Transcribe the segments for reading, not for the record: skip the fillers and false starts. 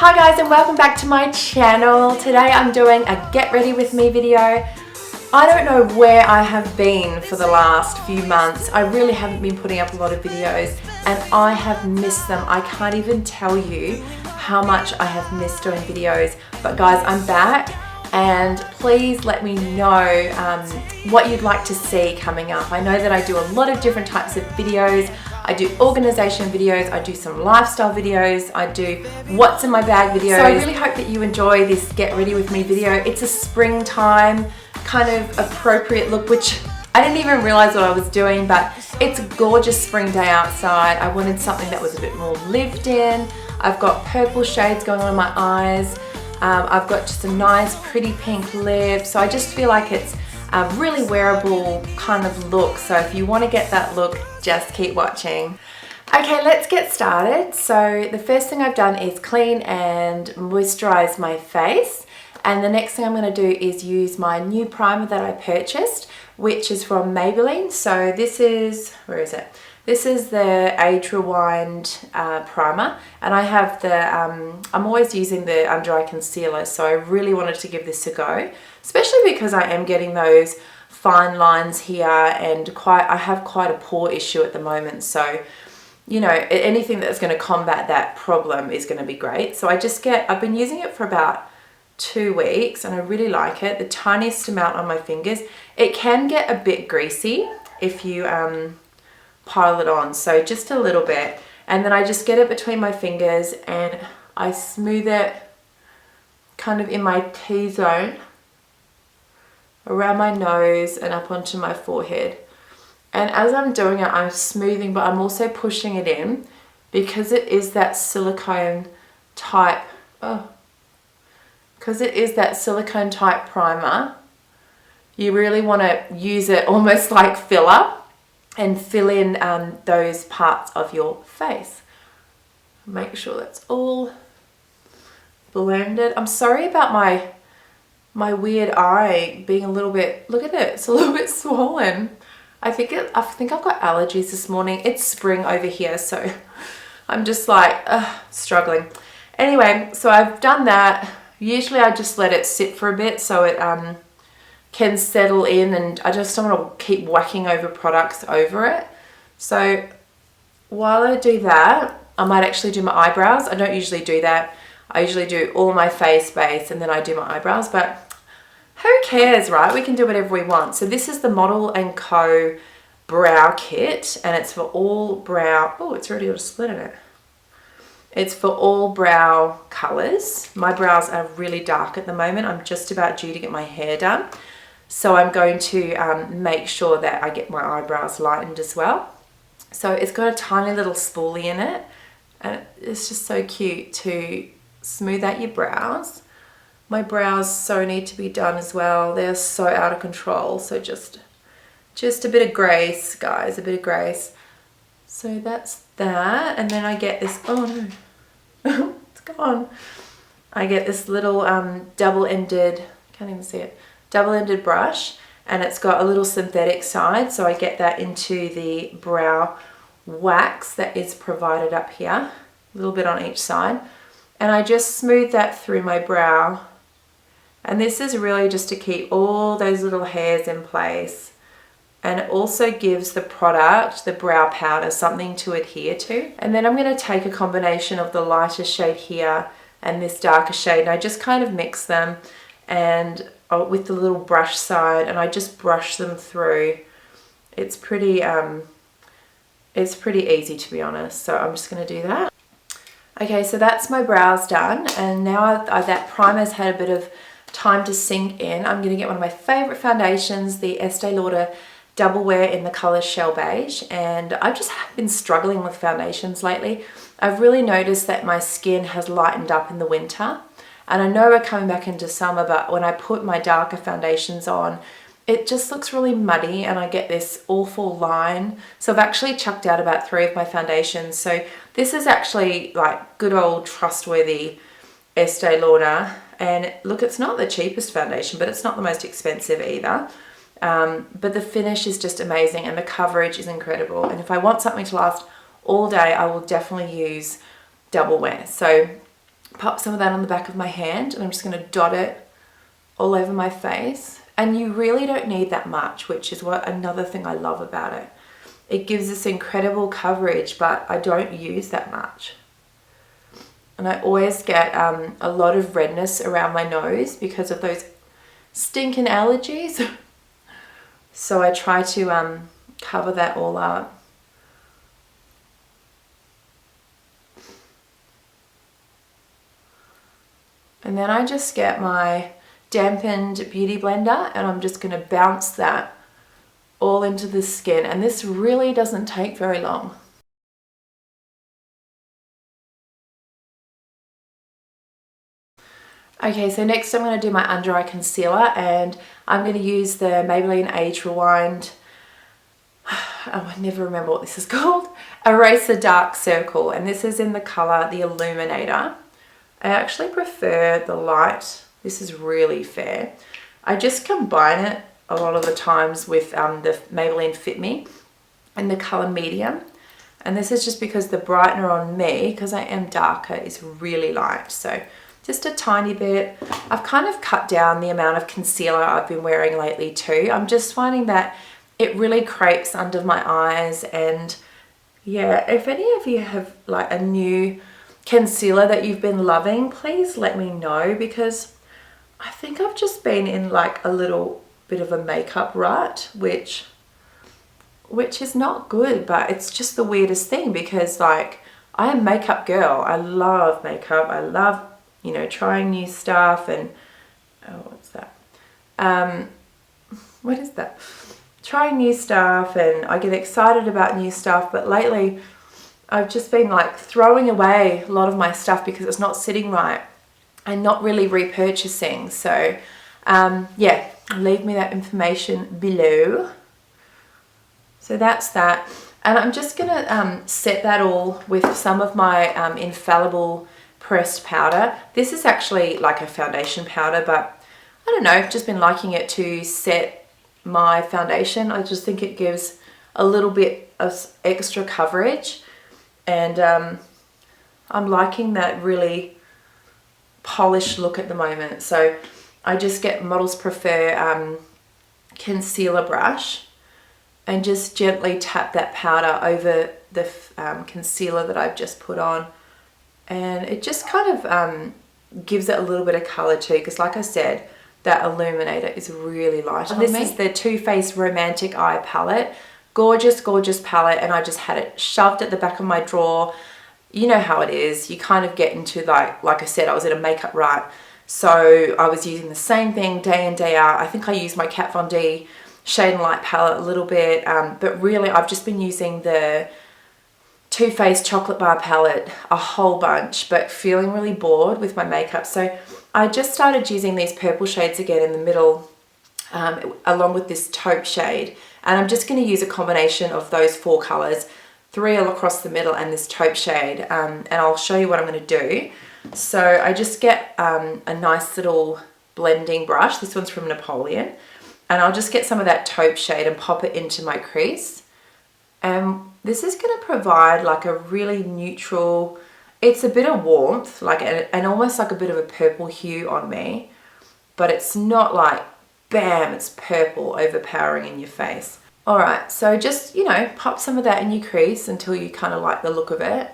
Hi guys, and welcome back to my channel. Today I'm doing a get ready with me video. I don't know where I have been for the last few months. I really haven't been putting up a lot of videos and I have missed them. I can't even tell you how much I have missed doing videos. But guys, I'm back and please let me know what you'd like to see coming up. I know that I do a lot of different types of videos. I do organization videos, I do some lifestyle videos, I do what's in my bag videos. So I really hope that you enjoy this get ready with me video. It's a springtime kind of appropriate look, which I didn't even realize what I was doing, but it's a gorgeous spring day outside. I wanted something that was a bit more lived in. I've got purple shades going on in my eyes. I've got just a nice pretty pink lip. So I just feel like it's a really wearable kind of look. So if you want to get that look, just keep watching. Okay, let's get started. So the first thing I've done is clean and moisturize my face. And the next thing I'm going to do is use my new primer that I purchased, which is from Maybelline. So this is, where is it? This is the Age Rewind primer, and I have the, I'm always using the under eye concealer, so I really wanted to give this a go, especially because I am getting those fine lines here and I have quite a pore issue at the moment, so you know, anything that's going to combat that problem is going to be great. So I've been using it for about 2 weeks and I really like it. The tiniest amount on my fingers. It can get a bit greasy if you pile it on, so just a little bit, and then I just get it between my fingers and I smooth it kind of in my T-zone around my nose and up onto my forehead. And as I'm doing it, I'm smoothing, but I'm also pushing it in because it is that silicone type, because it is that silicone type primer. You really want to use it almost like filler and fill in those parts of your face. Make sure that's all blended. I'm sorry about my weird eye being a little bit, look at it, it's a little bit swollen. I think I've got allergies this morning. It's spring over here, so I'm just like struggling. Anyway, so I've done that. Usually I just let it sit for a bit so it can settle in, and I just don't want to keep whacking over products over it. So while I do that, I might actually do my eyebrows. I don't usually do that. I usually do all my face base and then I do my eyebrows, but who cares, right? We can do whatever we want. So this is the Model & Co brow kit, and it's for all brow. Oh, it's already got a split in it. It's for all brow colors. My brows are really dark at the moment. I'm just about due to get my hair done. So I'm going to make sure that I get my eyebrows lightened as well. So it's got a tiny little spoolie in it, and it's just so cute to smooth out your brows. My brows so need to be done as well. They're so out of control. So just a bit of grace, guys, a bit of grace. So that's that. And then I get this, oh no, it's gone. I get this little double-ended, can't even see it, double-ended brush, and it's got a little synthetic side, so I get that into the brow wax that is provided up here, a little bit on each side, and I just smooth that through my brow. And this is really just to keep all those little hairs in place, and it also gives the product, the brow powder, something to adhere to. And then I'm going to take a combination of the lighter shade here and this darker shade, and I just kind of mix them and with the little brush side, and I just brush them through. It's pretty easy, to be honest, so I'm just going to do that. Okay, so that's my brows done, and now that primer's had a bit of time to sink in, I'm going to get one of my favorite foundations, the Estee Lauder Double Wear in the color Shell Beige, and I've just been struggling with foundations lately. I've really noticed that my skin has lightened up in the winter. And I know we're coming back into summer, but when I put my darker foundations on, it just looks really muddy and I get this awful line. So I've actually chucked out about 3 of my foundations. So this is actually like good old trustworthy Estee Lauder. And look, it's not the cheapest foundation, but it's not the most expensive either. But the finish is just amazing and the coverage is incredible. And if I want something to last all day, I will definitely use Double Wear. So pop some of that on the back of my hand, and I'm just going to dot it all over my face. And you really don't need that much, which is what another thing I love about it. It gives this incredible coverage, but I don't use that much. And I always get a lot of redness around my nose because of those stinking allergies. So I try to cover that all up. And then I just get my dampened beauty blender and I'm just going to bounce that all into the skin. And this really doesn't take very long. Okay, so next I'm going to do my under eye concealer, and I'm going to use the Maybelline Age Rewind, I never remember what this is called, Eraser Dark Circle, and this is in the colour The Illuminator. I actually prefer the light. This is really fair. I just combine it a lot of the times with the Maybelline Fit Me in the colour medium, and this is just because the brightener on me, because I am darker, is really light. So just a tiny bit. I've kind of cut down the amount of concealer I've been wearing lately too. I'm just finding that it really crepes under my eyes. And yeah, if any of you have like a new concealer that you've been loving, please let me know, because I think I've just been in like a little bit of a makeup rut, which is not good, but it's just the weirdest thing because like I am a makeup girl. I love makeup. I love, you know, trying new stuff and, oh, what's that? What is that? Trying new stuff, and I get excited about new stuff, but lately I've just been like throwing away a lot of my stuff because it's not sitting right and not really repurchasing. So yeah, leave me that information below. So that's that. And I'm just gonna set that all with some of my Infallible pressed powder. This is actually like a foundation powder, but I don't know, I've just been liking it to set my foundation. I just think it gives a little bit of extra coverage, and I'm liking that really polished look at the moment. So I just get Models Prefer concealer brush and just gently tap that powder over the concealer that I've just put on. And it just kind of gives it a little bit of colour too, because like I said, that illuminator is really light on me. This is the Too Faced Romantic Eye palette. Gorgeous, gorgeous palette, and I just had it shoved at the back of my drawer. You know how it is. You kind of get into like I said, I was in a makeup rut. So I was using the same thing day in, day out. I think I used my Kat Von D Shade and Light palette a little bit, but really I've just been using the Too Faced Chocolate Bar palette a whole bunch, but feeling really bored with my makeup. So I just started using these purple shades again in the middle, along with this taupe shade. And I'm just going to use a combination of those 4 colours, 3 all across the middle and this taupe shade. And I'll show you what I'm going to do. So I just get a nice little blending brush. This one's from Napoleon. And I'll just get some of that taupe shade and pop it into my crease. And this is going to provide like a really neutral, it's a bit of warmth, like and almost like a bit of a purple hue on me, but it's not like bam, it's purple overpowering in your face. All right, so just, you know, pop some of that in your crease until you kind of like the look of it.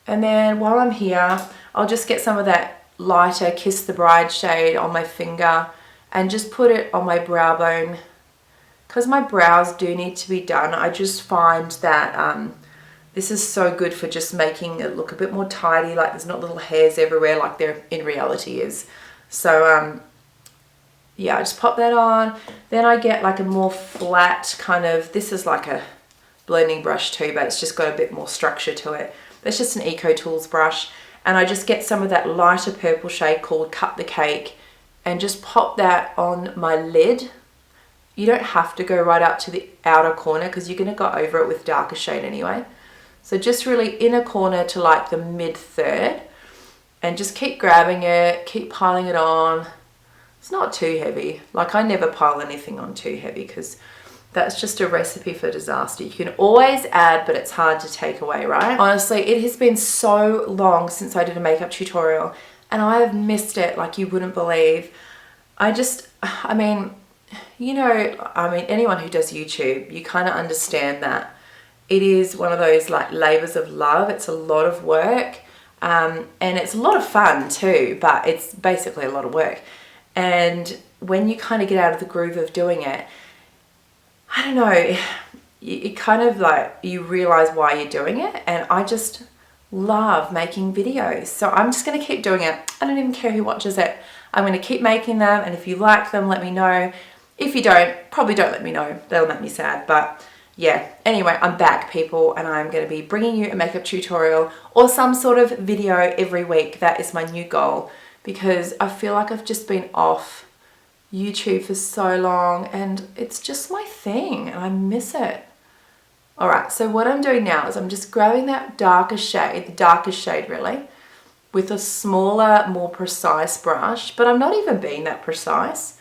And then while I'm here, I'll just get some of that lighter Kiss the Bride shade on my finger and just put it on my brow bone, because my brows do need to be done. I just find that this is so good for just making it look a bit more tidy, like there's not little hairs everywhere like there in reality is. So yeah, I just pop that on. Then I get like a more flat kind of, this is like a blending brush too, but it's just got a bit more structure to it. It's just an Eco Tools brush. And I just get some of that lighter purple shade called Cut the Cake and just pop that on my lid. You don't have to go right up to the outer corner because you're going to go over it with darker shade anyway. So just really inner corner to like the mid third, and just keep grabbing it, keep piling it on. It's not too heavy. Like I never pile anything on too heavy because That's just a recipe for disaster. You can always add, but it's hard to take away, right? Honestly, it has been so long since I did a makeup tutorial and I have missed it like you wouldn't believe. I mean, you know, anyone who does YouTube, you kind of understand that it is one of those like labors of love. It's a lot of work, and it's a lot of fun too, but it's basically a lot of work. And when you kind of get out of the groove of doing it, I don't know, it kind of like, you realize why you're doing it. And I just love making videos. So I'm just going to keep doing it. I don't even care who watches it. I'm going to keep making them. And if you like them, let me know. If you don't, probably don't let me know. That'll make me sad. But yeah, anyway, I'm back, people. And I'm going to be bringing you a makeup tutorial or some sort of video every week. That is my new goal, because I feel like I've just been off YouTube for so long and it's just my thing and I miss it. Alright, so what I'm doing now is I'm just grabbing that darker shade, the darkest shade really, with a smaller, more precise brush, but I'm not even being that precise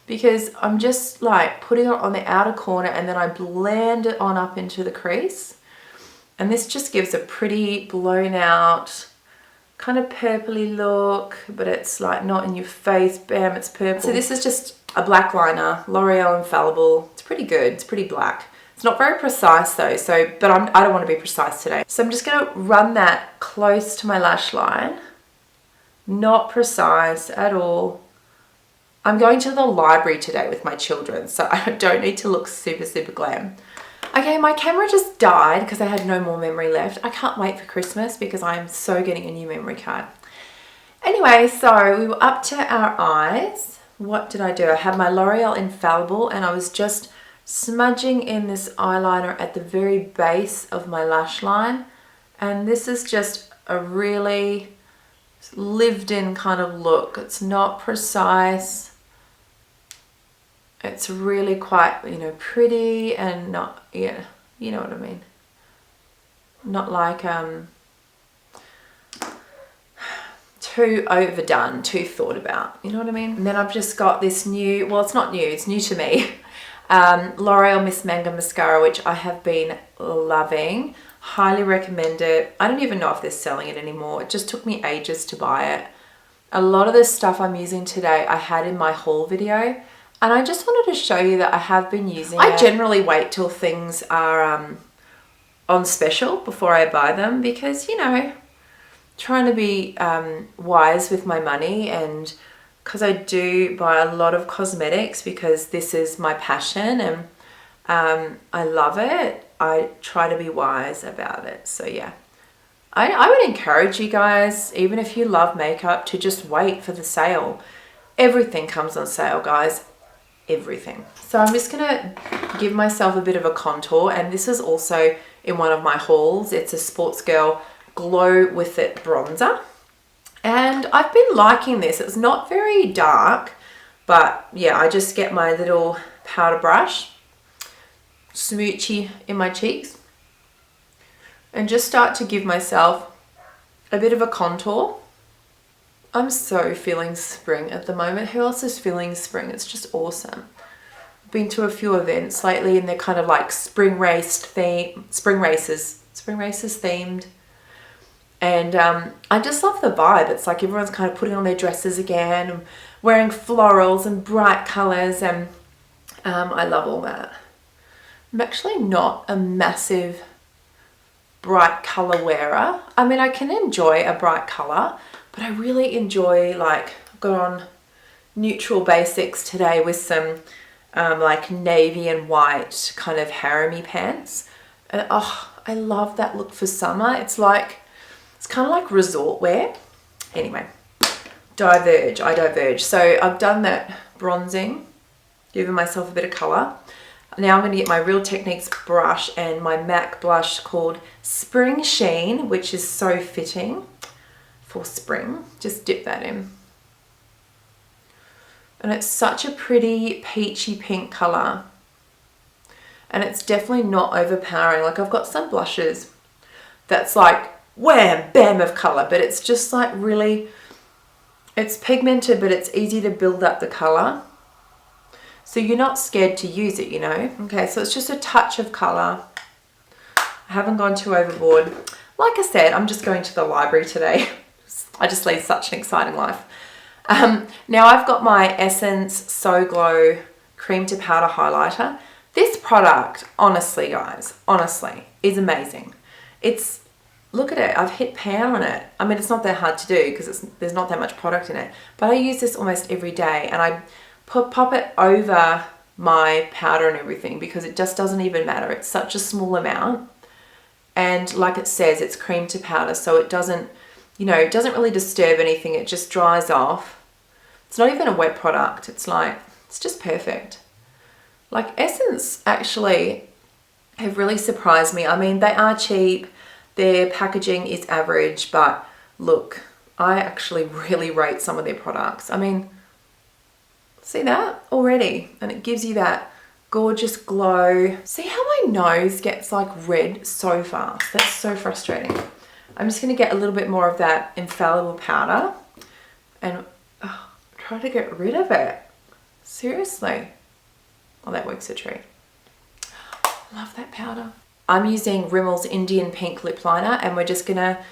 because I'm just like putting it on the outer corner and then I blend it on up into the crease. And this just gives a pretty blown out, kind of purpley look, but it's like not in your face. Bam, it's purple. So this is just a black liner, L'Oreal Infallible. It's pretty good. It's pretty black. It's not very precise though, but I don't want to be precise today. So I'm just going to run that close to my lash line. Not precise at all. I'm going to the library today with my children, so I don't need to look super, super glam. Okay, my camera just died because I had no more memory left. I can't wait for Christmas because I'm so getting a new memory card. Anyway, so we were up to our eyes. What did I do? I had my L'Oreal Infallible and I was just smudging in this eyeliner at the very base of my lash line. And this is just a really lived in kind of look. It's not precise. It's really quite, you know, pretty and not, yeah, you know what I mean. Not like too overdone, too thought about, you know what I mean? And then I've just got this new, well, it's not new, it's new to me, L'Oreal Miss Manga mascara, which I have been loving. Highly recommend it. I don't even know if they're selling it anymore. It just took me ages to buy it. A lot of the stuff I'm using today I had in my haul video. And I just wanted to show you that I have been using it. I generally wait till things are on special before I buy them because, you know, trying to be wise with my money, and because I do buy a lot of cosmetics because this is my passion and I love it. I try to be wise about it. So yeah, I would encourage you guys, even if you love makeup, to just wait for the sale. Everything comes on sale, guys. Everything. So I'm just gonna give myself a bit of a contour, and this is also in one of my hauls. It's a Sportsgirl Glow With It bronzer, and I've been liking this. It's not very dark, but yeah, I just get my little powder brush, smoochy in my cheeks, and just start to give myself a bit of a contour. I'm so feeling spring at the moment. Who else is feeling spring? It's just awesome. I've been to a few events lately and they're kind of like spring races themed. And I just love the vibe. It's like everyone's kind of putting on their dresses again and wearing florals and bright colors, and I love all that. I'm actually not a massive bright color wearer. I mean, I can enjoy a bright color, but I really enjoy, like, I've got on neutral basics today with some like navy and white kind of harem-y pants. And oh, I love that look for summer. It's like, it's kind of like resort wear. Anyway, I diverge. So I've done that bronzing, giving myself a bit of color. Now I'm going to get my Real Techniques brush and my MAC blush called Springsheen, which is so fitting for spring. Just dip that in. And it's such a pretty peachy pink color. And it's definitely not overpowering. Like, I've got some blushes that's like wham, bam of color, but it's just like really, it's pigmented, but it's easy to build up the color. so you're not scared to use it, you know. Okay, so it's just a touch of colour. I haven't gone too overboard. Like I said, I'm just going to the library today. I just lead such an exciting life. Now I've got my Essence So Glow Cream to Powder Highlighter. This product, honestly guys, honestly, is amazing. It's, look at it, I've hit pan on it. I mean, it's not that hard to do because there's not that much product in it. But I use this almost every day, and I pop it over my powder and everything because it just doesn't even matter. It's such a small amount. And like it says, it's cream to powder, so it doesn't, you know, it doesn't really disturb anything. It just dries off. It's not even a wet product. It's like, it's just perfect. Like Essence actually have really surprised me. I mean, they are cheap. Their packaging is average, but look, I actually really rate some of their products. I mean, see that already? And it gives you that gorgeous glow. See how my nose gets like red so fast? That's so frustrating. I'm just going to get a little bit more of that Infallible powder and try to get rid of it. Seriously. Oh, that works a treat. Love that powder. I'm using Rimmel's Indian Pink Lip Liner, and we're just going to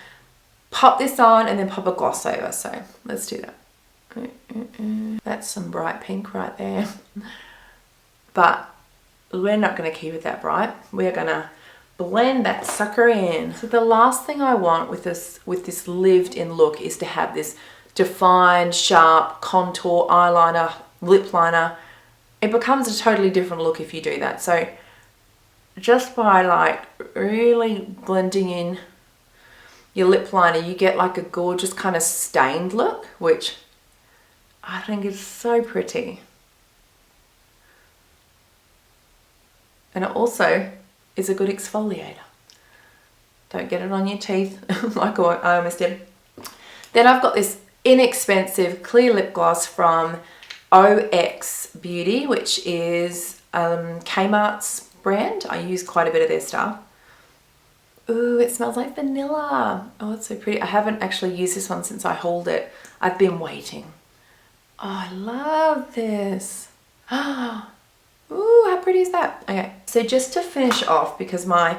pop this on and then pop a gloss over. So let's do that. That's some bright pink right there. But we're not going to keep it that bright. We're going to blend that sucker in. So the last thing I want with this lived in look is to have this defined, sharp contour eyeliner, lip liner. It becomes a totally different look if you do that. So just by like really blending in your lip liner, you get like a gorgeous kind of stained look, which I think is so pretty. And it also is a good exfoliator. Don't get it on your teeth like I almost did. Then I've got this inexpensive clear lip gloss from OX Beauty, which is Kmart's brand. I use quite a bit of their stuff. Ooh, it smells like vanilla. Oh, it's so pretty. I haven't actually used this one since I hauled it. I've been waiting. Oh, I love this. Ooh, how pretty is that? Okay, so just to finish off, because my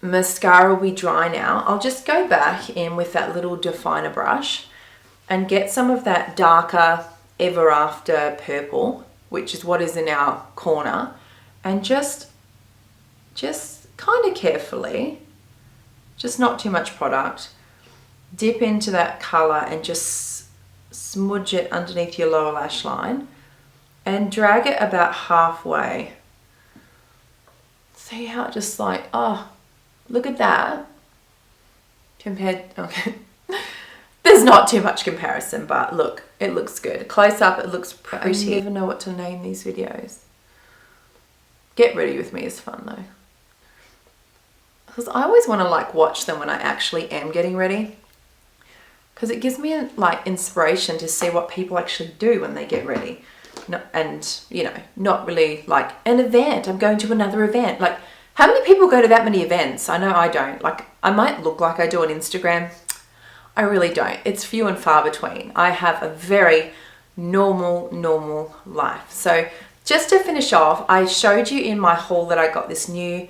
mascara will be dry now, I'll just go back in with that little definer brush and get some of that darker Ever After purple, which is what is in our corner, and just kind of carefully, just not too much product, dip into that color and just smudge it underneath your lower lash line and drag it about halfway. See how it just like, oh, look at that. Compared, okay. There's not too much comparison, but look, it looks good. Close up, it looks pretty. I never know what to name these videos. Get ready with me is fun though. Because I always want to like watch them when I actually am getting ready. Because it gives me like inspiration to see what people actually do when they get ready. And, you know, not really like an event. I'm going to another event. Like, how many people go to that many events? I know I don't. Like, I might look like I do on Instagram. I really don't. It's few and far between. I have a very normal life. So just to finish off, I showed you in my haul that I got this new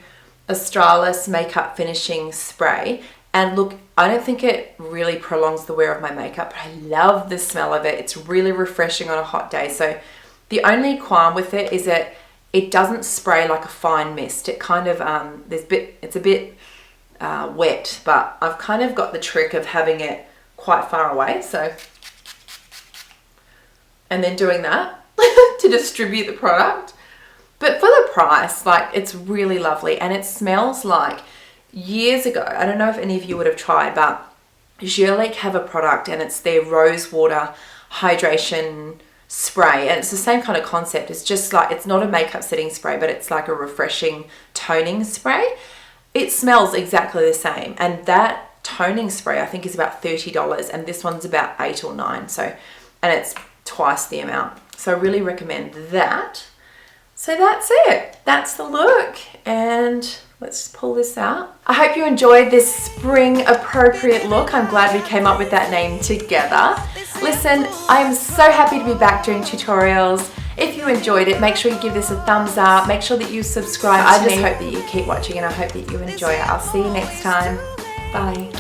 Australis makeup finishing spray. And look, I don't think it really prolongs the wear of my makeup, but I love the smell of it. It's really refreshing on a hot day. So the only qualm with it is that it doesn't spray like a fine mist. It kind of, it's a bit wet, but I've kind of got the trick of having it quite far away. So, and then doing that to distribute the product. But for the price, like, it's really lovely, and it smells like years ago. I don't know if any of you would have tried, but Jurlique have a product, and it's their rose water hydration spray, and it's the same kind of concept. It's just like, it's not a makeup setting spray, but it's like a refreshing toning spray. It smells exactly the same, and that toning spray I think is about $30, and this one's about $8 or $9. So, and it's twice the amount. So I really recommend that. So that's it. That's the look, and let's pull this out. I hope you enjoyed this spring appropriate look. I'm glad we came up with that name together. Listen, I am so happy to be back doing tutorials. If you enjoyed it, make sure you give this a thumbs up. Make sure that you subscribe. I just hope that you keep watching and I hope that you enjoy it. I'll see you next time. Bye.